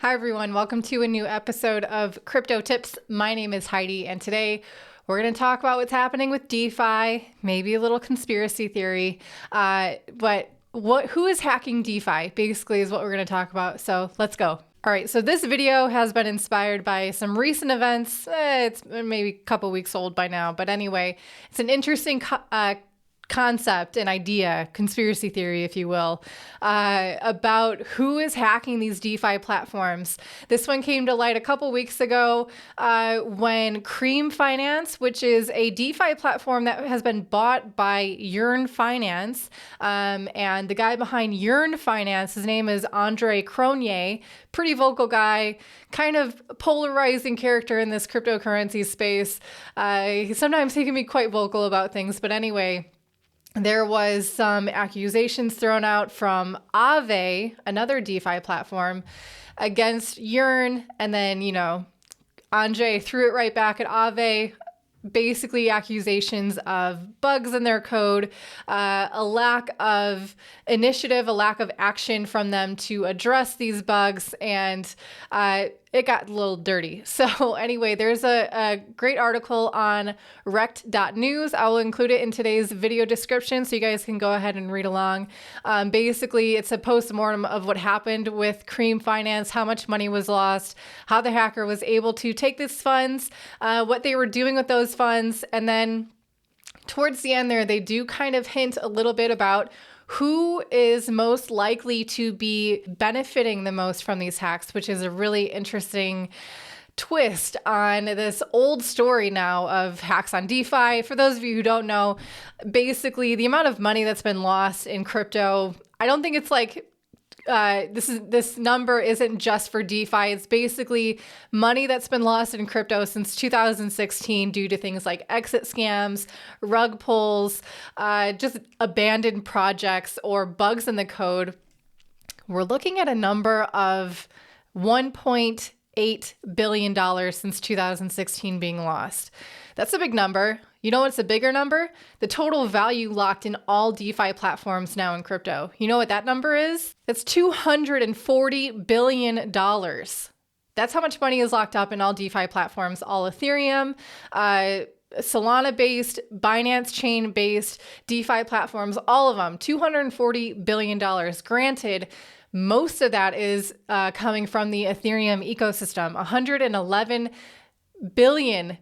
Hi everyone, welcome to a new episode of Crypto Tips. My name is Heidi, and today we're going to talk about what's happening with DeFi, maybe a little conspiracy theory, but who is hacking DeFi basically is what we're going to talk about. So let's go. All right, so this video has been inspired by some recent events. It's maybe a couple weeks old by now, but anyway, it's an interesting concept, an idea, conspiracy theory, if you will, about who is hacking these DeFi platforms. This one came to light a couple weeks ago when Cream Finance, which is a DeFi platform that has been bought by Yearn Finance, and the guy behind Yearn Finance, his name is Andre Cronje, pretty vocal guy, kind of polarizing character in this cryptocurrency space. Sometimes he can be quite vocal about things, but anyway, there was some accusations thrown out from Aave, another DeFi platform, against Yearn, and then, Andre threw it right back at Aave. Basically accusations of bugs in their code, a lack of initiative, a lack of action from them to address these bugs, and it got a little dirty. So anyway, there's a great article on rect.news. I will include it in today's video description so you guys can go ahead and read along. Basically, it's a post-mortem of what happened with Cream Finance, how much money was lost, how the hacker was able to take these funds, what they were doing with those funds, and then towards the end there, they do kind of hint a little bit about who is most likely to be benefiting the most from these hacks, which is a really interesting twist on this old story now of hacks on DeFi. For those of you who don't know, basically the amount of money that's been lost in crypto, I don't think it's like this number isn't just for DeFi. It's basically money that's been lost in crypto since 2016 due to things like exit scams, rug pulls, just abandoned projects or bugs in the code. We're looking at a number of $1.8 billion since 2016 being lost. That's a big number. You know what's a bigger number? The total value locked in all DeFi platforms now in crypto. You know what that number is? It's $240 billion. That's how much money is locked up in all DeFi platforms, all Ethereum, Solana-based, Binance chain-based DeFi platforms, all of them, $240 billion. Granted, most of that is coming from the Ethereum ecosystem. $111 billion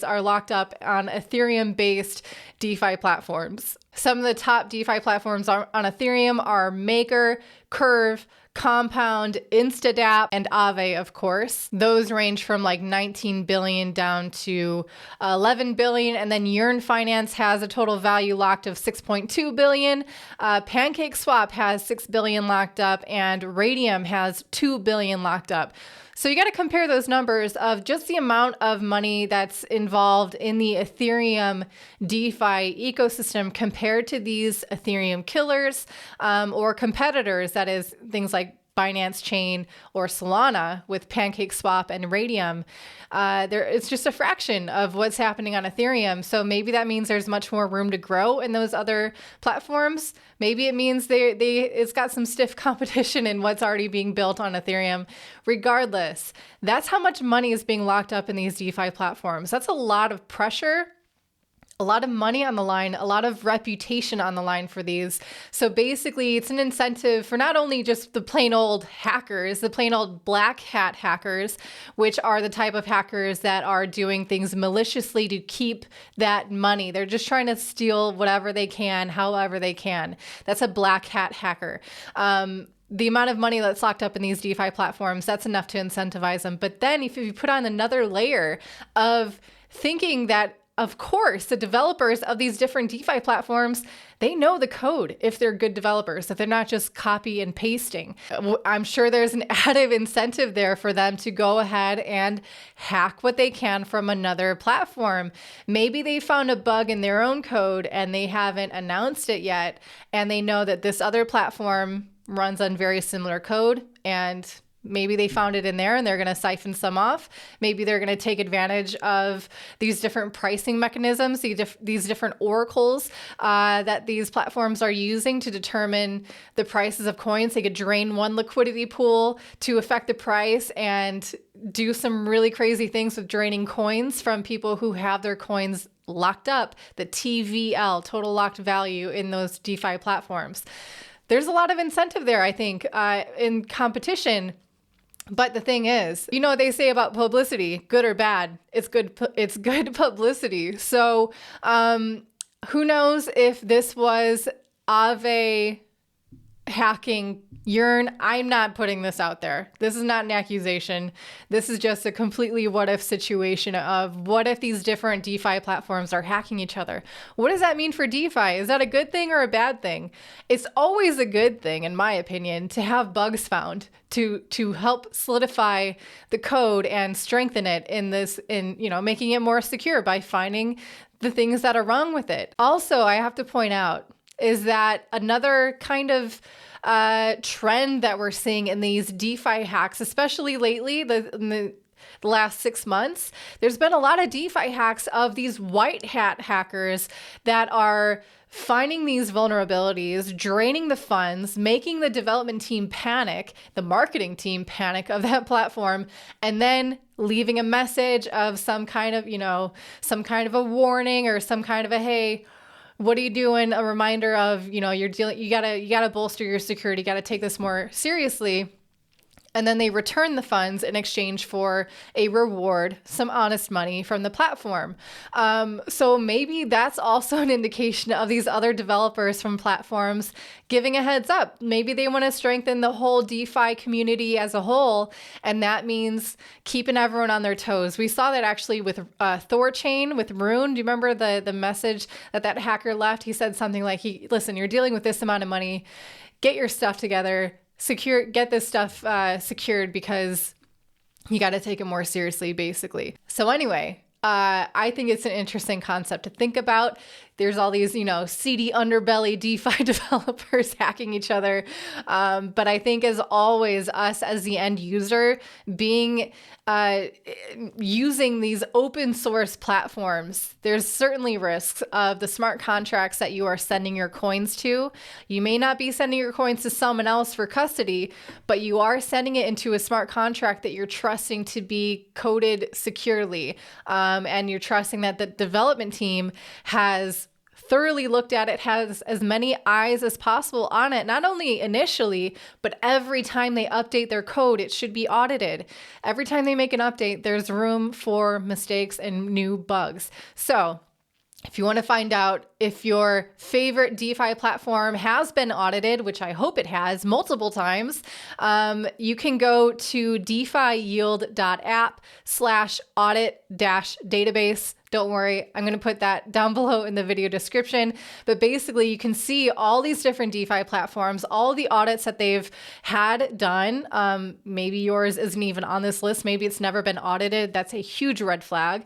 are locked up on Ethereum-based DeFi platforms. Some of the top DeFi platforms on Ethereum are Maker, Curve, Compound, Instadap, and Aave, of course. Those range from like 19 billion down to 11 billion. And then Yearn Finance has a total value locked of 6.2 billion. PancakeSwap has 6 billion locked up, and Radium has 2 billion locked up. So you got to compare those numbers of just the amount of money that's involved in the Ethereum DeFi ecosystem compared to these Ethereum killers or competitors, that is things like Binance Chain or Solana with PancakeSwap and Radium. It's just a fraction of what's happening on Ethereum. So maybe that means there's much more room to grow in those other platforms. Maybe it means it's got some stiff competition in what's already being built on Ethereum. Regardless, that's how much money is being locked up in these DeFi platforms. That's a lot of pressure, a lot of money on the line, a lot of reputation on the line for these. So basically, it's an incentive for not only just the plain old hackers, the plain old black hat hackers, which are the type of hackers that are doing things maliciously to keep that money. They're just trying to steal whatever they can, however they can. That's a black hat hacker. The amount of money that's locked up in these DeFi platforms, that's enough to incentivize them. But then if you put on another layer of thinking that, of course, the developers of these different DeFi platforms, they know the code if they're good developers, if they're not just copy and pasting. I'm sure there's an added incentive there for them to go ahead and hack what they can from another platform. Maybe they found a bug in their own code and they haven't announced it yet, and they know that this other platform runs on very similar code, and Maybe they found it in there and they're going to siphon some off. Maybe they're going to take advantage of these different pricing mechanisms, these different oracles that these platforms are using to determine the prices of coins. They could drain one liquidity pool to affect the price and do some really crazy things with draining coins from people who have their coins locked up, the TVL, total locked value, in those DeFi platforms. There's a lot of incentive there, I think, in competition. But the thing is, you know what they say about publicity, good or bad, it's good publicity. So who knows if this was Aave hacking Yearn? I'm not putting this out there. This is not an accusation. This is just a completely what if situation of what if these different DeFi platforms are hacking each other? What does that mean for DeFi? Is that a good thing or a bad thing? It's always a good thing, in my opinion, to have bugs found to help solidify the code and strengthen it in making it more secure by finding the things that are wrong with it. Also, I have to point out is that another kind of trend that we're seeing in these DeFi hacks, especially lately, in the last 6 months, there's been a lot of DeFi hacks of these white hat hackers that are finding these vulnerabilities, draining the funds, making the development team panic, the marketing team panic of that platform, and then leaving a message of some kind of a warning or some kind of a, hey, what are you doing? A reminder of, you gotta bolster your security, you gotta take this more seriously. And then they return the funds in exchange for a reward, some honest money from the platform. So maybe that's also an indication of these other developers from platforms giving a heads up. Maybe they want to strengthen the whole DeFi community as a whole, and that means keeping everyone on their toes. We saw that actually with Thorchain, with Rune. Do you remember the message that hacker left? He said something like, listen, you're dealing with this amount of money. Get your stuff together. Get this stuff secured because you got to take it more seriously, basically. So anyway, I think it's an interesting concept to think about. There's all these, seedy underbelly DeFi developers hacking each other. But I think as always, us as the end user using these open source platforms, there's certainly risks of the smart contracts that you are sending your coins to. You may not be sending your coins to someone else for custody, but you are sending it into a smart contract that you're trusting to be coded securely. And you're trusting that the development team has thoroughly looked at it, has as many eyes as possible on it, not only initially, but every time they update their code, it should be audited. Every time they make an update, there's room for mistakes and new bugs. So if you want to find out if your favorite DeFi platform has been audited, which I hope it has multiple times, you can go to defiyield.app/audit-database. Don't worry, I'm going to put that down below in the video description. But basically, you can see all these different DeFi platforms, all the audits that they've had done. Maybe yours isn't even on this list. Maybe it's never been audited. That's a huge red flag.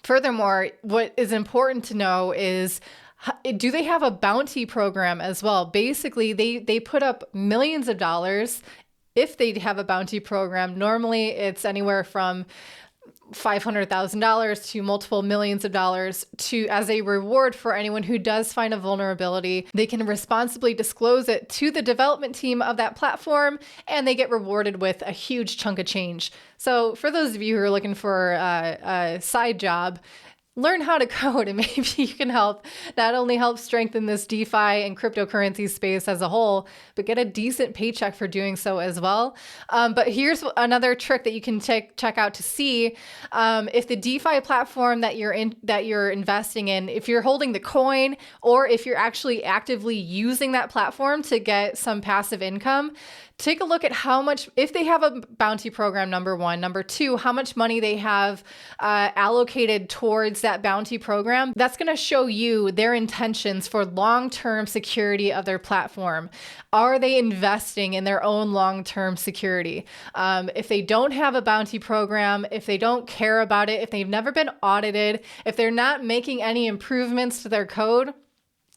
Furthermore, what is important to know is, do they have a bounty program as well? Basically, they put up millions of dollars if they have a bounty program. Normally, it's anywhere from $500,000 to multiple millions of dollars as a reward for anyone who does find a vulnerability. They can responsibly disclose it to the development team of that platform, and they get rewarded with a huge chunk of change. So for those of you who are looking for a side job, learn how to code, and maybe you can not only help strengthen this DeFi and cryptocurrency space as a whole, but get a decent paycheck for doing so as well. But here's another trick that you can check out to see if the DeFi platform that you're investing in, if you're holding the coin, or if you're actually actively using that platform to get some passive income. Take a look at how much, if they have a bounty program, number one. Number two, how much money they have allocated towards that bounty program. That's going to show you their intentions for long-term security of their platform. Are they investing in their own long-term security? If they don't have a bounty program, if they don't care about it, if they've never been audited, if they're not making any improvements to their code,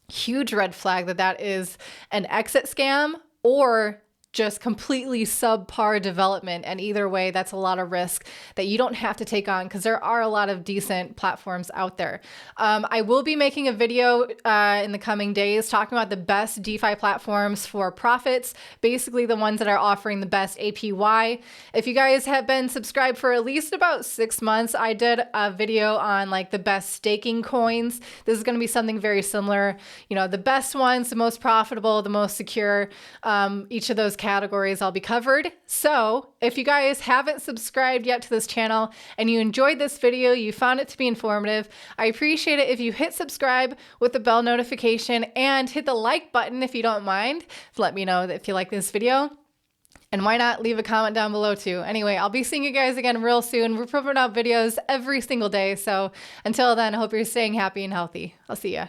huge red flag that is an exit scam or just completely subpar development. And either way, that's a lot of risk that you don't have to take on because there are a lot of decent platforms out there. I will be making a video in the coming days talking about the best DeFi platforms for profits, basically the ones that are offering the best APY. If you guys have been subscribed for at least about 6 months, I did a video on like the best staking coins. This is going to be something very similar. You know, the best ones, the most profitable, the most secure, each of those categories I'll be covered. So if you guys haven't subscribed yet to this channel and you enjoyed this video, you found it to be informative, I appreciate it if you hit subscribe with the bell notification and hit the like button if you don't mind. Let me know if you like this video. And why not leave a comment down below too. Anyway, I'll be seeing you guys again real soon. We're putting out videos every single day. So until then, I hope you're staying happy and healthy. I'll see ya.